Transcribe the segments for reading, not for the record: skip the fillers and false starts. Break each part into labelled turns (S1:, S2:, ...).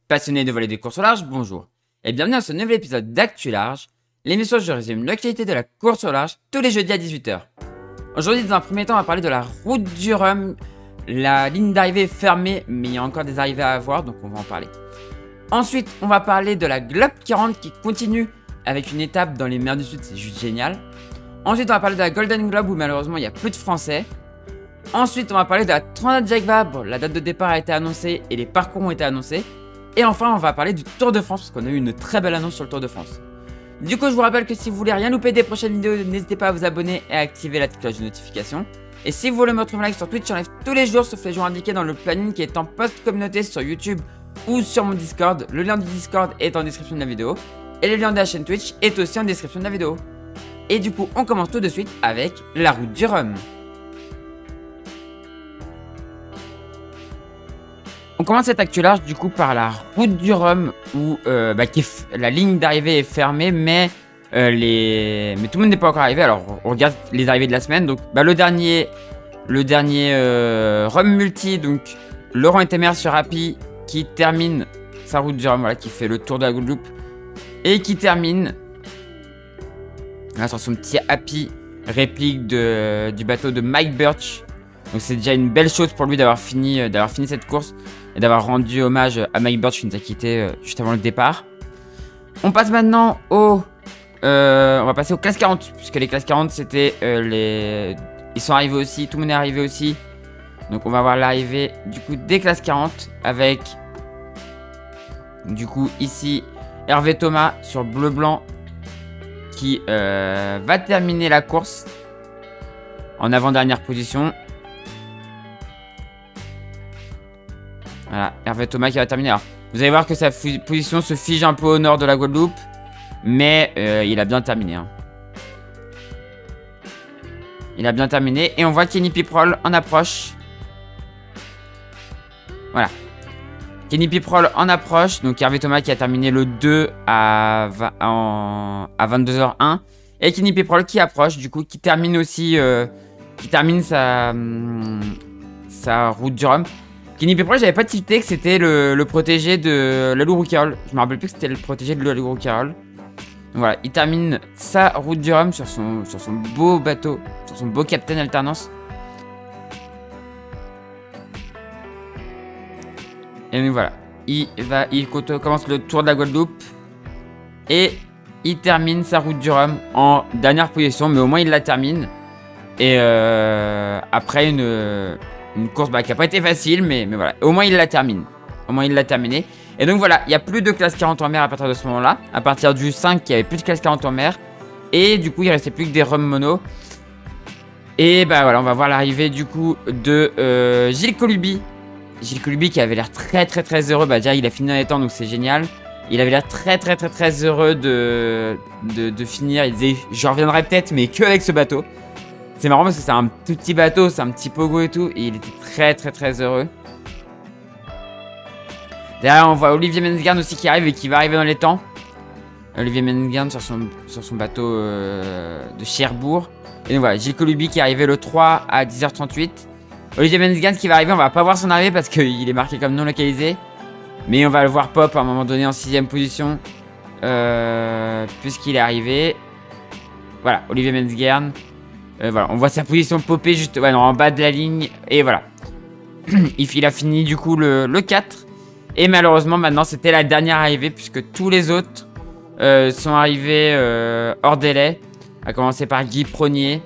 S1: Passionnés de voler des courses au large, bonjour. Et bienvenue à ce nouvel épisode d'Actu Large, l'émission où je résume l'actualité de la course au large tous les jeudis à 18 h. Aujourd'hui, dans un premier temps, on va parler de la route du Rhum. La ligne d'arrivée est fermée, mais il y a encore des arrivées à avoir, donc on va en parler. Ensuite, on va parler de la Globe 40 qui continue avec une étape dans les mers du Sud, c'est juste génial. Ensuite, on va parler de la Golden Globe où malheureusement il y a peu de Français. Ensuite, on va parler de la Transat Jacques Vabre. La date de départ a été annoncée et les parcours ont été annoncés. Et enfin, on va parler du Tour de France parce qu'on a eu une très belle annonce sur le Tour de France. Du coup, je vous rappelle que si vous voulez rien louper des prochaines vidéos, n'hésitez pas à vous abonner et à activer la petite cloche de notification. Et si vous voulez me retrouver en live sur Twitch, j'enlève tous les jours sauf les jours indiqués dans le planning qui est en post communauté sur YouTube ou sur mon Discord. Le lien du Discord est en description de la vidéo. Et le lien de la chaîne Twitch est aussi en description de la vidéo. Et du coup, on commence tout de suite avec la route du Rhum. On commence cette actu large du coup par la route du Rhum où la ligne d'arrivée est fermée mais tout le monde n'est pas encore arrivé. Alors on regarde les arrivées de la semaine. Donc le dernier Rhum Multi, donc Laurent Etemer sur Happy qui termine sa route du Rhum, voilà, qui fait le tour de la Guadeloupe et qui termine là, sur son petit Happy réplique du bateau de Mike Birch. Donc c'est déjà une belle chose pour lui d'avoir fini cette course et d'avoir rendu hommage à Mike Birch qui nous a quitté juste avant le départ. On passe maintenant on va passer aux classes 40 puisque les classes 40 c'était ils sont arrivés aussi, tout le monde est arrivé aussi. Donc on va voir l'arrivée du coup des classes 40 avec du coup ici Hervé Thomas sur bleu blanc qui va terminer la course en avant-dernière position. Voilà, Hervé Thomas qui va terminer. Alors, vous allez voir que sa position se fige un peu au nord de la Guadeloupe. Mais il a bien terminé. Hein. Il a bien terminé. Et on voit Kenny Piprol en approche. Voilà. Kenny Piprol en approche. Donc Hervé Thomas qui a terminé le 2 à 22h01. Et Kenny Piprol qui approche. Du coup, qui termine aussi. Qui termine sa route du Rhum. Kenny Piprol, j'avais pas tilté que c'était le protégé de Lalou Rouquayrol. Je me rappelle plus que c'était le protégé de Lalou Rouquayrol. Donc voilà, il termine sa route du Rhum sur son beau bateau, sur son beau Captain Alternance. Et donc voilà, il commence le tour de la Guadeloupe et il termine sa route du Rhum en dernière position, mais au moins il la termine. Et après une course qui n'a pas été facile, mais voilà. Au moins, il la termine. Au moins, il l'a terminé. Et donc, voilà, il n'y a plus de classe 40 en mer à partir de ce moment-là. À partir du 5, il n'y avait plus de classe 40 en mer. Et du coup, il ne restait plus que des Rhum mono. Et voilà, on va voir l'arrivée du coup de Gilles Coluby. Gilles Coluby qui avait l'air très heureux. Déjà, il a fini dans les temps, donc c'est génial. Il avait l'air très heureux de finir. Il disait, je reviendrai peut-être, mais que avec ce bateau. C'est marrant parce que c'est un tout petit bateau, c'est un petit pogo et tout. Et il était très heureux. Derrière, on voit Olivier Mensgard aussi qui arrive et qui va arriver dans les temps. Olivier Mensgard sur son bateau de Cherbourg. Et donc voilà, Gilles Coluby qui est arrivé le 3 à 10h38. Olivier Mensgard qui va arriver, on va pas voir son arrivée parce qu'il est marqué comme non localisé. Mais on va le voir pop à un moment donné en 6ème position. Puisqu'il est arrivé. Voilà, Olivier Mensgard. Voilà, on voit sa position popper juste en bas de la ligne. Et voilà. Il a fini du coup le 4. Et malheureusement, maintenant, c'était la dernière arrivée. Puisque tous les autres sont arrivés hors délai. À commencer par Guy Pronier.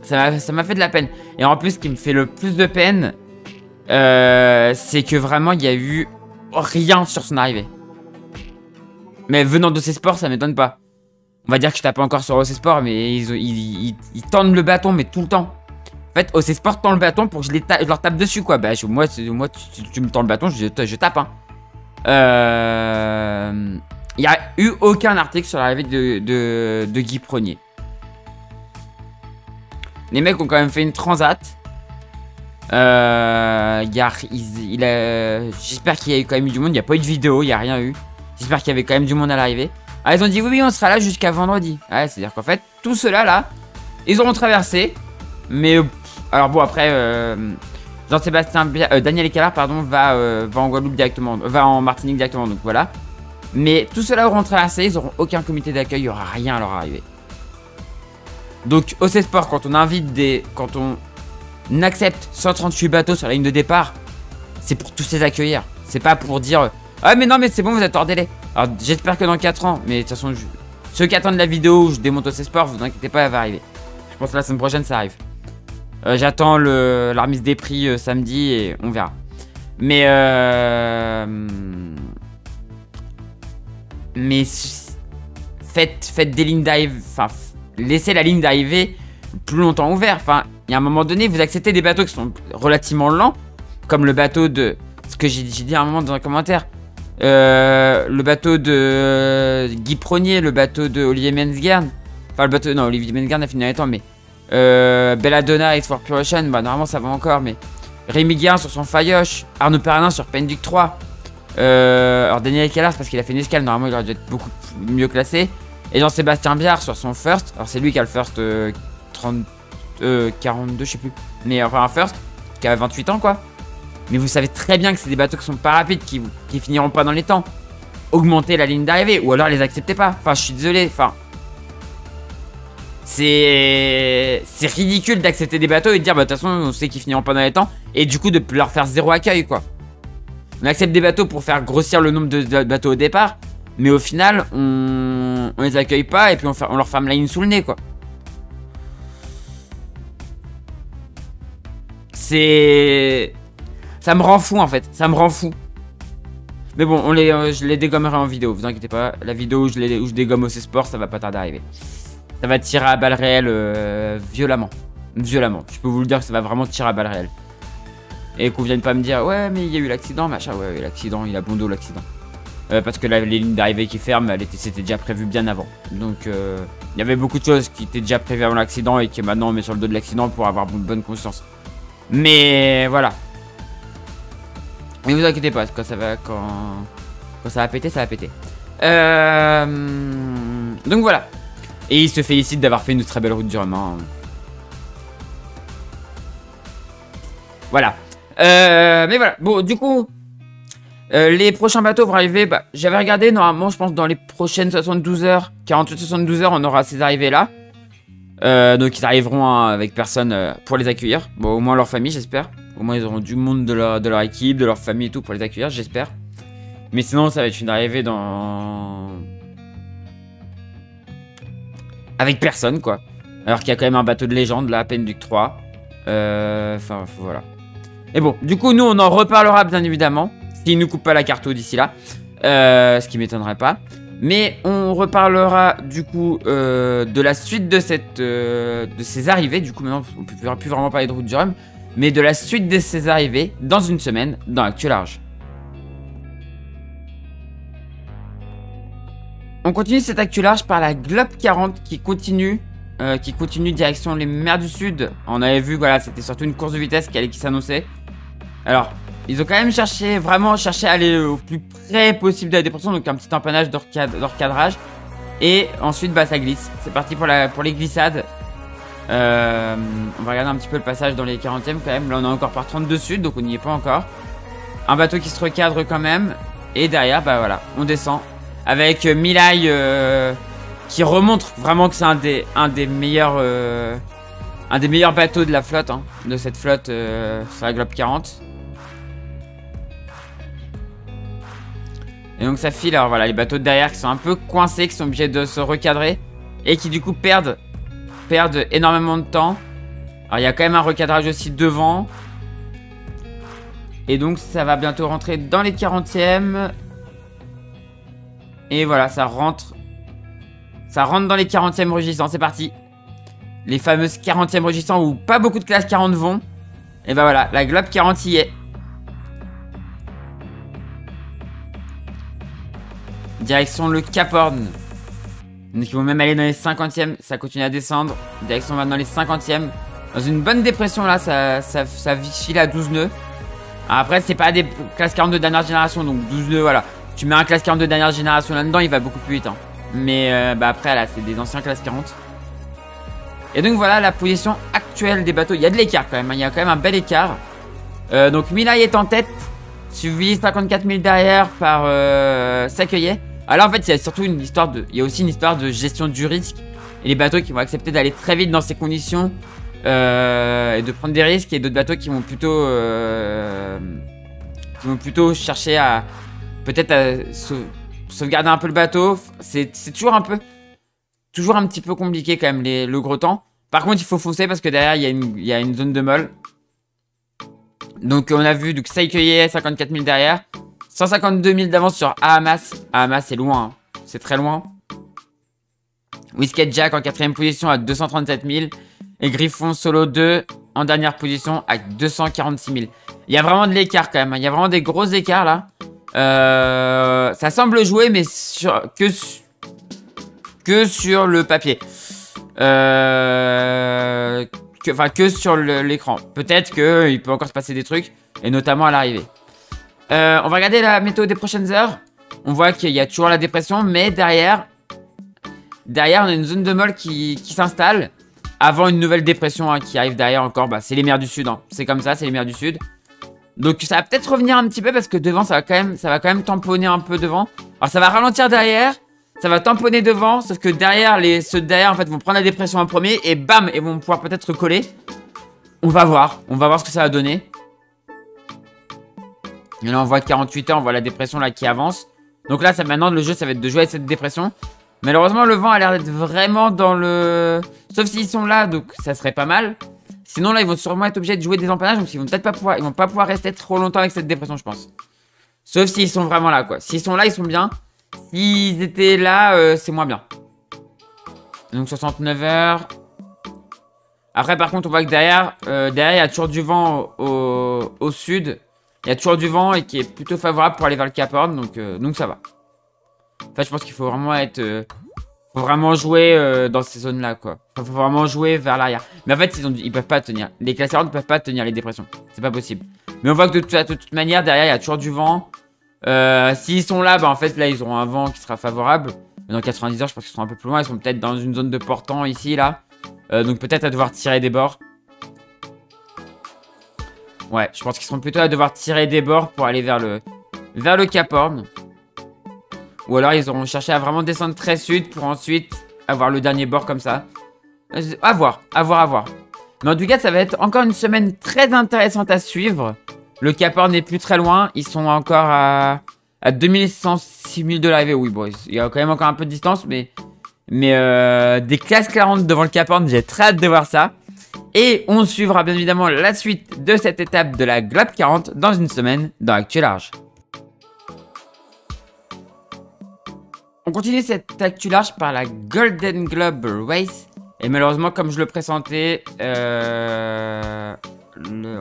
S1: Ça m'a fait de la peine. Et en plus, ce qui me fait le plus de peine, c'est que vraiment, il n'y a eu rien sur son arrivée. Mais venant de ces sports, ça m'étonne pas. On va dire que je tape encore sur OC Sport, mais ils tendent le bâton, mais tout le temps. En fait, OC Sport tend le bâton pour que je leur tape dessus, quoi. Moi, tu me tends le bâton, je tape, hein. Il n'y a eu aucun article sur l'arrivée de Guy Pronier. Les mecs ont quand même fait une transat. J'espère qu'il y a eu quand même eu du monde. Il n'y a pas eu de vidéo, il n'y a rien eu. J'espère qu'il y avait quand même du monde à l'arrivée. Ah, ils ont dit oui, on sera là jusqu'à vendredi. Ouais, c'est-à-dire qu'en fait, tout cela là, ils auront traversé. Mais alors bon, après, Daniel Escalard, pardon, va en Guadeloupe directement, va en Martinique directement, donc voilà. Mais tout cela auront traversé, ils n'auront aucun comité d'accueil, il n'y aura rien à leur arriver. Donc, OC Sport, quand on accepte 138 bateaux sur la ligne de départ, c'est pour tous les accueillir. C'est pas pour dire ah mais non mais c'est bon, vous êtes hors délai. Alors j'espère que dans 4 ans, mais de toute façon ceux qui attendent la vidéo où je démonte OC Sport, vous inquiétez pas, elle va arriver. Je pense que la semaine prochaine ça arrive. J'attends la remise des prix samedi et on verra. Mais faites des lignes d'arrivée, enfin laissez la ligne d'arrivée plus longtemps ouverte. Enfin, il y a un moment donné, vous acceptez des bateaux qui sont relativement lents, comme le bateau de, ce que j'ai dit à un moment dans un commentaire, le bateau de Guy Pronier, le bateau de Olivier Mensgern. Enfin, le bateau, non, Olivier Mensgern a fini dans les temps, mais Belladonna et for Pure Ocean, bah normalement ça va encore, mais Rémi Guérin sur son Fayoche, Arnaud Perrin sur Penduc 3. Alors Daniel Escalard, parce qu'il a fait une escale, normalement il aurait dû être beaucoup mieux classé. Et Jean-Sébastien Biard sur son First. Alors c'est lui qui a le First 42, je sais plus. Mais enfin un First qui a 28 ans quoi. Mais vous savez très bien que c'est des bateaux qui sont pas rapides, qui finiront pas dans les temps. Augmentez la ligne d'arrivée ou alors les acceptez pas. Enfin je suis désolé, enfin c'est ridicule d'accepter des bateaux et de dire bah de toute façon on sait qu'ils finiront pas dans les temps, et du coup de leur faire zéro accueil quoi. On accepte des bateaux pour faire grossir le nombre de bateaux au départ, mais au final on les accueille pas et puis on leur ferme la ligne sous le nez quoi. Ça me rend fou en fait, ça me rend fou. Mais bon, je les dégommerai en vidéo, vous inquiétez pas. La vidéo où je dégomme OC Sport, ça va pas tarder à arriver. Ça va tirer à balles réelles violemment. Violemment. Je peux vous le dire que ça va vraiment tirer à balles réelles. Et qu'on vienne pas me dire ouais mais il y a eu l'accident, machin. Ouais, l'accident, il a bon dos l'accident. Parce que les lignes d'arrivée qui ferment, c'était déjà prévu bien avant. Donc il y avait beaucoup de choses qui étaient déjà prévues avant l'accident et que maintenant on met sur le dos de l'accident pour avoir bonne conscience. Mais voilà. Mais vous inquiétez pas, quand ça va péter, ça va péter. Donc voilà. Et il se félicite d'avoir fait une très belle route du Rhum. Hein. Voilà. Mais voilà. Bon, du coup, les prochains bateaux vont arriver. Bah, j'avais regardé, normalement, je pense, dans les prochaines 72 heures, 48-72 heures, on aura ces arrivées-là. Donc ils arriveront avec personne pour les accueillir. Bon, au moins leur famille, j'espère. Au moins ils auront du monde de leur équipe, de leur famille et tout pour les accueillir, j'espère. Mais sinon ça va être une arrivée avec personne quoi. Alors qu'il y a quand même un bateau de légende là, Penduc 3. Enfin voilà. Et bon, du coup nous on en reparlera bien évidemment. S'ils nous coupent pas la carte d'ici là. Ce qui m'étonnerait pas. Mais on reparlera du coup de la suite de ces arrivées. Du coup maintenant on ne peut plus vraiment parler de route du Rhum. Mais de la suite de ces arrivées dans une semaine dans Actu Large. On continue cette Actu Large par la Globe 40 qui continue direction les mers du Sud. On avait vu, voilà, c'était surtout une course de vitesse qui s'annonçait. Alors, ils ont quand même vraiment cherché à aller au plus près possible de la dépression, donc un petit empannage de recadrage. Et ensuite, bah ça glisse. C'est parti pour les glissades. On va regarder un petit peu le passage dans les 40e quand même. Là, on est encore par 32 Sud, donc on n'y est pas encore. Un bateau qui se recadre quand même. Et derrière, bah voilà, on descend. Avec Milay qui remontre vraiment que c'est un des meilleurs bateaux de la flotte, hein, de cette flotte sur la Globe 40. Et donc ça file, alors voilà, les bateaux de derrière qui sont un peu coincés, qui sont obligés de se recadrer. Et qui du coup perdent énormément de temps. Alors il y a quand même un recadrage aussi devant. Et donc ça va bientôt rentrer dans les 40e. Et voilà, ça rentre dans les 40e rugissants, c'est parti. Les fameuses 40e rugissants où pas beaucoup de classes 40 vont. Et bah voilà, la Globe 40 y est. Direction le Cap Horn. Donc ils vont même aller dans les 50e, ça continue à descendre. Direction va dans les 50e. Dans une bonne dépression là, ça file à 12 nœuds. Alors après c'est pas des classes 42 de dernière génération, donc 12 nœuds voilà. Tu mets un classe 42 de dernière génération là-dedans, il va beaucoup plus vite. Hein. Mais bah après là c'est des anciens classe 40. Et donc voilà la position actuelle des bateaux. Il y a de l'écart quand même, hein. Il y a quand même un bel écart. Donc Milaï est en tête, suivi 54 000 derrière par Sakuye. Alors en fait, il y a surtout une histoire de, il y a aussi une histoire de gestion du risque et les bateaux qui vont accepter d'aller très vite dans ces conditions et de prendre des risques, et d'autres bateaux qui vont plutôt chercher à peut-être à sauvegarder un peu le bateau. C'est toujours un petit peu compliqué quand même le gros temps. Par contre, il faut foncer parce que derrière il y a une zone de molle. Donc on a vu donc Saikuye 54 000 derrière, 152 000 d'avance sur Ahamas. Ahamas c'est loin, hein. C'est très loin. Whisket Jack en 4ème position à 237 000 et Griffon Solo 2 en dernière position à 246 000. Il y a vraiment de l'écart quand même, hein. Il y a vraiment des gros écarts là. Ça semble jouer mais que sur le papier. Que sur l'écran. Peut-être qu'il peut encore se passer des trucs, et notamment à l'arrivée. On va regarder la météo des prochaines heures. On voit qu'il y a toujours la dépression, mais derrière on a une zone de molle qui s'installe avant une nouvelle dépression, hein, qui arrive derrière encore. Bah, c'est les mers du Sud, hein. C'est comme ça, c'est les mers du Sud. Donc ça va peut-être revenir un petit peu parce que devant, ça va quand même tamponner un peu devant. Alors ça va ralentir derrière. Ça va tamponner devant, sauf que derrière, ceux de derrière en fait vont prendre la dépression en premier et bam, ils vont pouvoir peut-être recoller. On va voir ce que ça va donner. Et là on voit 48 heures, on voit la dépression là qui avance. Donc là maintenant le jeu ça va être de jouer avec cette dépression. Malheureusement le vent a l'air d'être vraiment dans le... Sauf s'ils sont là, donc ça serait pas mal. Sinon là ils vont sûrement être obligés de jouer des empennages, donc ils vont pas pouvoir rester trop longtemps avec cette dépression je pense. Sauf s'ils sont vraiment là quoi. S'ils sont là ils sont bien. S'ils étaient là, c'est moins bien. Donc 69 heures. Après, par contre, on voit que derrière, il y a toujours du vent au sud. Il y a toujours du vent et qui est plutôt favorable pour aller vers le Cap Horn. Donc ça va. En fait, je pense qu'il faut vraiment faut vraiment jouer dans ces zones-là, quoi. Faut vraiment jouer vers l'arrière. Mais en fait, ils peuvent pas tenir. Les classeurs ne peuvent pas tenir les dépressions. C'est pas possible. Mais on voit que de toute manière, derrière, il y a toujours du vent. S'ils sont là, bah en fait là ils auront un vent qui sera favorable. Mais dans 90 heures je pense qu'ils seront un peu plus loin. Ils sont peut-être dans une zone de portant ici là. Donc peut-être à devoir tirer des bords. Ouais, je pense qu'ils seront plutôt à devoir tirer des bords pour aller vers le Cap Horn. Ou alors ils auront cherché à vraiment descendre très sud pour ensuite avoir le dernier bord comme ça. À voir. Mais en tout cas ça va être encore une semaine très intéressante à suivre. Le Cap Horn n'est plus très loin. Ils sont encore à 2106 000 de l'arrivée. Oui, bon, il y a quand même encore un peu de distance. Mais des classes 40 devant le Cap Horn, j'ai très hâte de voir ça. Et on suivra bien évidemment la suite de cette étape de la Globe 40 dans une semaine dans Actu Large. On continue cette Actu Large par la Golden Globe Race. Et malheureusement, comme je le pressentais, on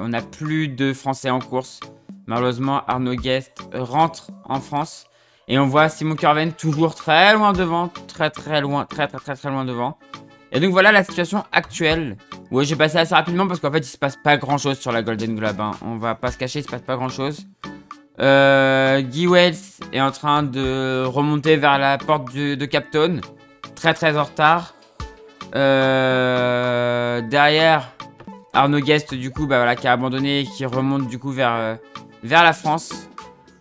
S1: n'a plus de Français en course. Malheureusement, Arnaud Guest rentre en France. Et on voit Simon Curven toujours très loin devant. Très loin devant. Et donc voilà la situation actuelle. Ouais, j'ai passé assez rapidement parce qu'en fait, il se passe pas grand chose sur la Golden Globe, hein. On va pas se cacher, il se passe pas grand chose. Guy Wells est en train de remonter vers la porte de Capton. Très en retard. Derrière, Arnaud Guest, du coup, bah voilà, qui a abandonné et qui remonte du coup vers la France.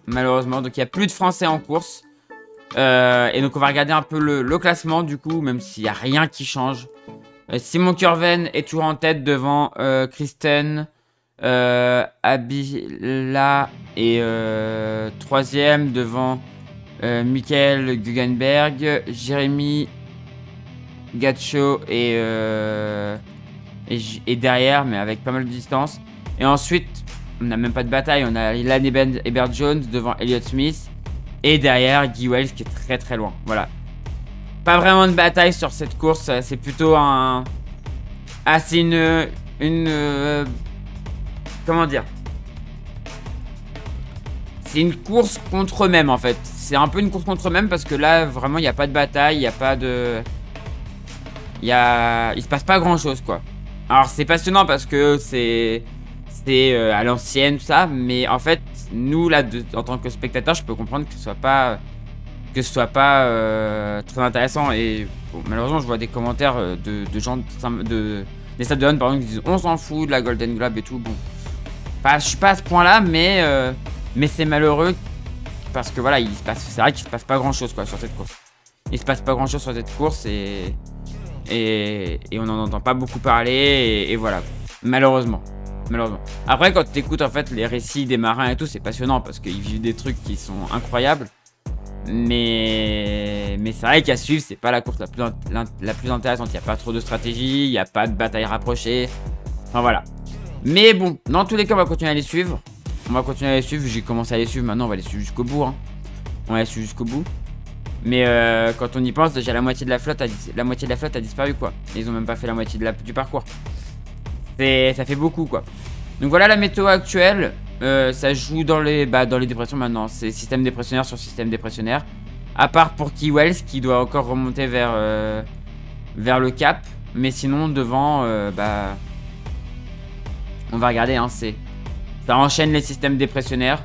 S1: Malheureusement, donc il n'y a plus de Français en course. Et donc on va regarder un peu le classement du coup, même s'il n'y a rien qui change. Simon Curven est toujours en tête devant Kristen, Abila et troisième devant Michael Guggenberg, Jérémy Gacho et derrière, mais avec pas mal de distance. Et ensuite, on n'a même pas de bataille, on a Ilan Ebert Jones devant Elliott Smith. Et derrière, Guy Wells qui est très loin. Voilà. Pas vraiment de bataille sur cette course. C'est plutôt un... Ah, c'est comment dire? C'est une course contre eux-mêmes en fait. C'est un peu une course contre eux-mêmes parce que là, vraiment, il n'y a pas de bataille. Il n'y a pas de... Il se passe pas grand-chose quoi. Alors, c'est passionnant parce que c'est à l'ancienne, tout ça. Mais en fait, nous, là, en tant que spectateur, je peux comprendre que ce soit pas très intéressant. Et bon, malheureusement, je vois des commentaires de gens des Sables d'Olonne, par exemple, qui disent on s'en fout de la Golden Globe et tout. Bon, Enfin, je suis pas à ce point-là, mais c'est malheureux parce que voilà, c'est vrai qu'il se passe pas grand-chose quoi sur cette course. Il se passe pas grand-chose sur cette course et on n'en entend pas beaucoup parler et voilà. Malheureusement. Après, quand tu écoutes en fait les récits des marins et tout, c'est passionnant parce qu'ils vivent des trucs qui sont incroyables. Mais c'est vrai qu'à suivre, c'est pas la course la plus intéressante. Il n'y a pas trop de stratégie, il n'y a pas de bataille rapprochée. Enfin voilà. Mais bon, dans tous les cas, on va continuer à les suivre. J'ai commencé à les suivre, maintenant on va les suivre jusqu'au bout. Hein. On va les suivre jusqu'au bout. Mais quand on y pense, déjà la moitié de la flotte a disparu quoi. Ils ont même pas fait la moitié du parcours. Ça fait beaucoup quoi. Donc voilà la météo actuelle. Ça joue dans les dépressions maintenant. C'est système dépressionnaire sur système dépressionnaire. À part pour Key Wells qui doit encore remonter vers le cap. Mais sinon devant, on va regarder. Hein, ça enchaîne les systèmes dépressionnaires.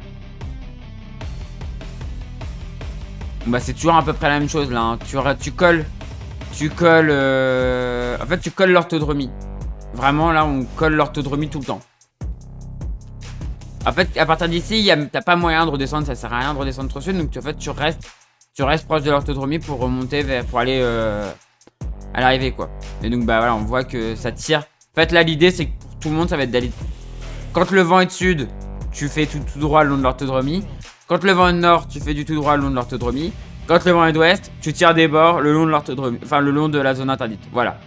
S1: Bah c'est toujours à peu près la même chose là. Hein. Tu colles. En fait tu colles l'orthodromie. Vraiment là on colle l'orthodromie tout le temps. En fait à partir d'ici t'as pas moyen de redescendre, ça sert à rien de redescendre trop sud. Donc en fait tu restes proche de l'orthodromie pour remonter pour aller à l'arrivée quoi. Et donc bah voilà on voit que ça tire. En fait là l'idée c'est que pour tout le monde ça va être d'aller. Quand le vent est de sud, tu fais tout droit le long de l'orthodromie. Quand le vent est de nord, tu fais du tout droit le long de l'orthodromie. Quand le vent est d'ouest, tu tires des bords le long de l'orthodromie. Enfin, le long de la zone interdite. Voilà.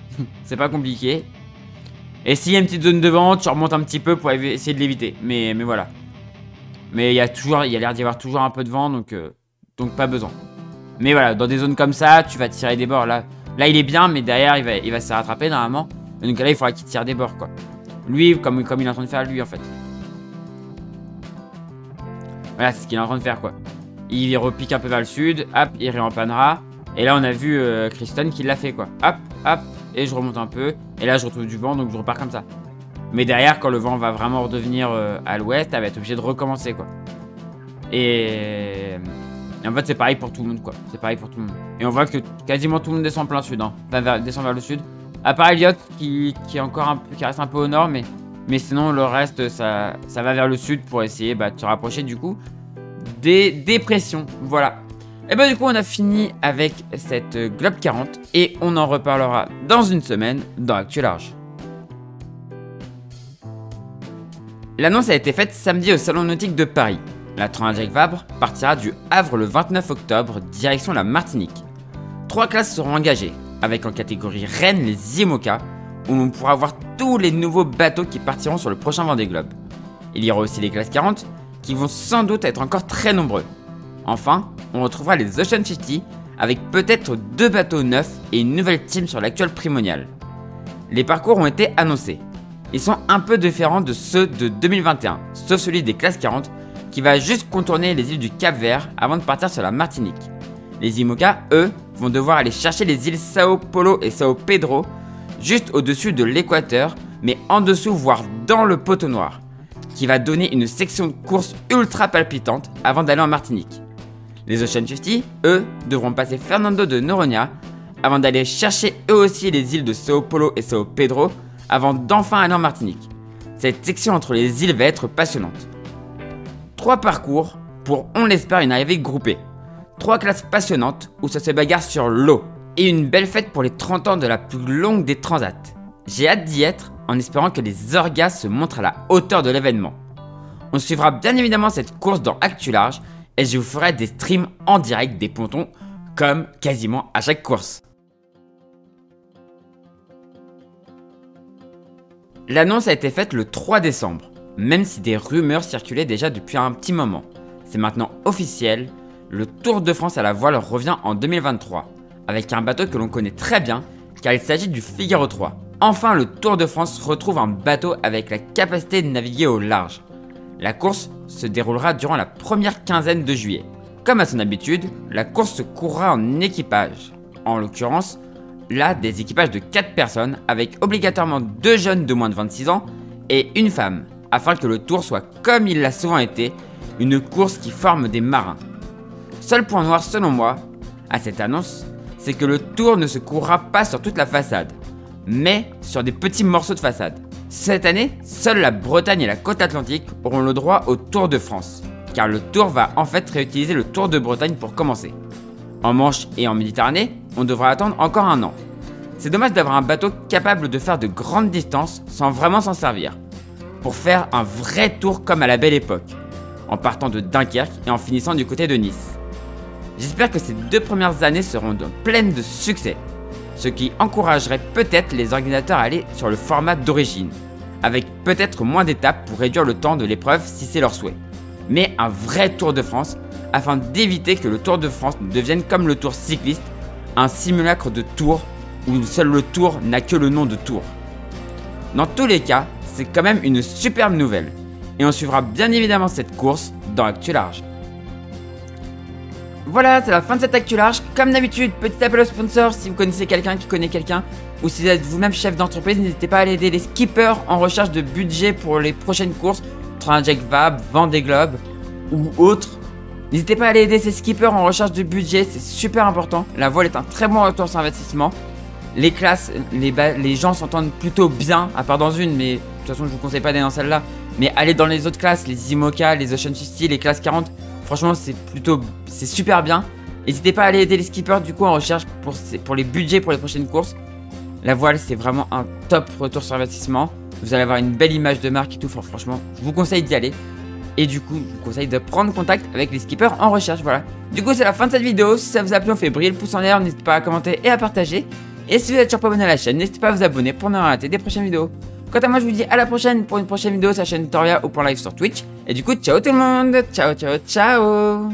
S1: C'est pas compliqué. Et s'il y a une petite zone de vent, tu remontes un petit peu pour essayer de l'éviter. Mais voilà. Mais il y a l'air d'y avoir toujours un peu de vent, donc pas besoin. Mais voilà, dans des zones comme ça, tu vas tirer des bords. Là il est bien, mais derrière, il va se rattraper normalement. Et donc là, il faudra qu'il tire des bords, quoi. Lui, comme il est en train de faire, lui, en fait. Voilà, c'est ce qu'il est en train de faire, quoi. Il repique un peu vers le sud, hop, il réempannera. Et là, on a vu Kristen qui l'a fait, quoi. Hop, hop, et je remonte un peu. Et là, je retrouve du vent, donc je repars comme ça. Mais derrière, quand le vent va vraiment redevenir à l'ouest, elle va être obligée de recommencer, quoi. Et en fait, c'est pareil pour tout le monde, quoi. C'est pareil pour tout le monde. Et on voit que quasiment tout le monde descend plein sud, hein. Enfin, descend vers le sud. À part Elliot, qui est encore un peu, qui reste un peu au nord, mais sinon, le reste, ça va vers le sud pour essayer de se rapprocher, du coup, des dépressions. Voilà. Et bah du coup on a fini avec cette Globe 40 et on en reparlera dans une semaine dans Actu Large. L'annonce a été faite samedi au Salon Nautique de Paris. La Transat Jacques Vabre partira du Havre le 29 octobre direction la Martinique. 3 classes seront engagées, avec en catégorie Rennes les IMOCA, où l'on pourra voir tous les nouveaux bateaux qui partiront sur le prochain Vendée Globe. Il y aura aussi les classes 40 qui vont sans doute être encore très nombreux. Enfin, on retrouvera les Ocean 50 avec peut-être 2 bateaux neufs et une nouvelle team sur l'actuel Primonial. Les parcours ont été annoncés. Ils sont un peu différents de ceux de 2021, sauf celui des classes 40 qui va juste contourner les îles du Cap-Vert avant de partir sur la Martinique. Les IMOCA, eux, vont devoir aller chercher les îles Sao Paulo et Sao Pedro, juste au-dessus de l'équateur, mais en dessous voire dans le poteau noir, qui va donner une section de course ultra palpitante avant d'aller en Martinique. Les Ocean 50, eux, devront passer Fernando de Noronha avant d'aller chercher eux aussi les îles de Sao Paulo et Sao Pedro avant d'enfin aller en Martinique. Cette section entre les îles va être passionnante. 3 parcours pour, on l'espère, une arrivée groupée. 3 classes passionnantes où ça se bagarre sur l'eau. Et une belle fête pour les 30 ans de la plus longue des transats. J'ai hâte d'y être en espérant que les orgas se montrent à la hauteur de l'événement. On suivra bien évidemment cette course dans Actu Large et je vous ferai des streams en direct des pontons comme quasiment à chaque course. L'annonce a été faite le 3 décembre, même si des rumeurs circulaient déjà depuis un petit moment. C'est maintenant officiel, le Tour de France à la voile revient en 2023, avec un bateau que l'on connaît très bien car il s'agit du Figaro 3. Enfin, le Tour de France retrouve un bateau avec la capacité de naviguer au large. La course se déroulera durant la première quinzaine de juillet. Comme à son habitude, la course se courra en équipage. En l'occurrence, là, des équipages de 4 personnes avec obligatoirement 2 jeunes de moins de 26 ans et une femme, afin que le tour soit, comme il l'a souvent été, une course qui forme des marins. Seul point noir selon moi, à cette annonce, c'est que le tour ne se courra pas sur toute la façade, mais sur des petits morceaux de façade. Cette année, seule la Bretagne et la côte atlantique auront le droit au Tour de France, car le Tour va en fait réutiliser le Tour de Bretagne pour commencer. En Manche et en Méditerranée, on devra attendre encore un an. C'est dommage d'avoir un bateau capable de faire de grandes distances sans vraiment s'en servir, pour faire un vrai tour comme à la belle époque, en partant de Dunkerque et en finissant du côté de Nice. J'espère que ces 2 premières années seront pleines de succès, ce qui encouragerait peut-être les organisateurs à aller sur le format d'origine, avec peut-être moins d'étapes pour réduire le temps de l'épreuve si c'est leur souhait, mais un vrai Tour de France afin d'éviter que le Tour de France ne devienne comme le Tour cycliste, un simulacre de Tour où seul le Tour n'a que le nom de Tour. Dans tous les cas, c'est quand même une superbe nouvelle, et on suivra bien évidemment cette course dans Actu Large. Voilà, c'est la fin de cette Actu Large. Comme d'habitude, petit appel aux sponsors, si vous connaissez quelqu'un qui connaît quelqu'un, ou si vous êtes vous-même chef d'entreprise, n'hésitez pas à aller aider les skippers en recherche de budget pour les prochaines courses, Trainjack Vab, Vendée Globe ou autres. N'hésitez pas à aller aider ces skippers en recherche de budget, c'est super important. La voile est un très bon retour sur investissement. Les classes, les gens s'entendent plutôt bien, à part dans une, mais de toute façon je vous conseille pas d'aller dans celle-là. Mais allez dans les autres classes, les IMOCA, les Ocean 50, les classes 40. Franchement, c'est super bien. N'hésitez pas à aller aider les skippers du coup en recherche pour les budgets pour les prochaines courses. La voile, c'est vraiment un top retour sur investissement. Vous allez avoir une belle image de marque et tout. Franchement, je vous conseille d'y aller. Et du coup, je vous conseille de prendre contact avec les skippers en recherche. Voilà. Du coup, c'est la fin de cette vidéo. Si ça vous a plu, on fait briller le pouce en l'air. N'hésitez pas à commenter et à partager. Et si vous êtes toujours pas abonné à la chaîne, n'hésitez pas à vous abonner pour ne rien rater des prochaines vidéos. Quant à moi, je vous dis à la prochaine pour une prochaine vidéo sur la chaîne Tutoria ou pour live sur Twitch. Et du coup, ciao tout le monde. Ciao, ciao, ciao.